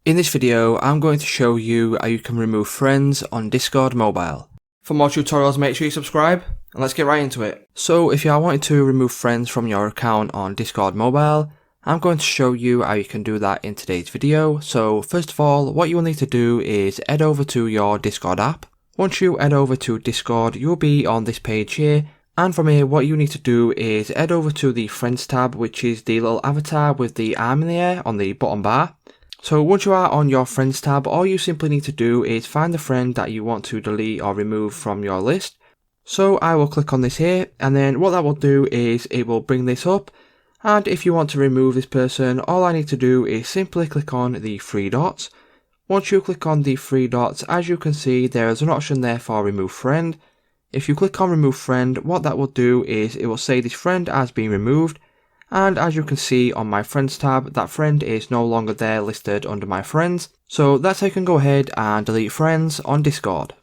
In this video, I'm going to show you how you can remove friends on Discord Mobile. For more tutorials, make sure you subscribe, and let's get right into it. So if you are wanting to remove friends from your account on Discord Mobile, I'm going to show you how you can do that in today's video. So first of all, what you will need to do is head over to your Discord app. Once you head over to Discord, you'll be on this page here. And from here, what you need to do is head over to the Friends tab, which is the little avatar with the arm in the air on the bottom bar. So once you are on your Friends tab, all you simply need to do is find the friend that you want to delete or remove from your list. So I will click on this here, and then what that will do is it will bring this up. And if you want to remove this person, all I need to do is simply click on the three dots. Once you click on the three dots, as you can see, there is an option there for remove friend. If you click on remove friend, what that will do is it will say this friend has been removed. And as you can see on my friends tab, that friend is no longer there listed under my friends. So that's how you can go ahead and delete friends on Discord.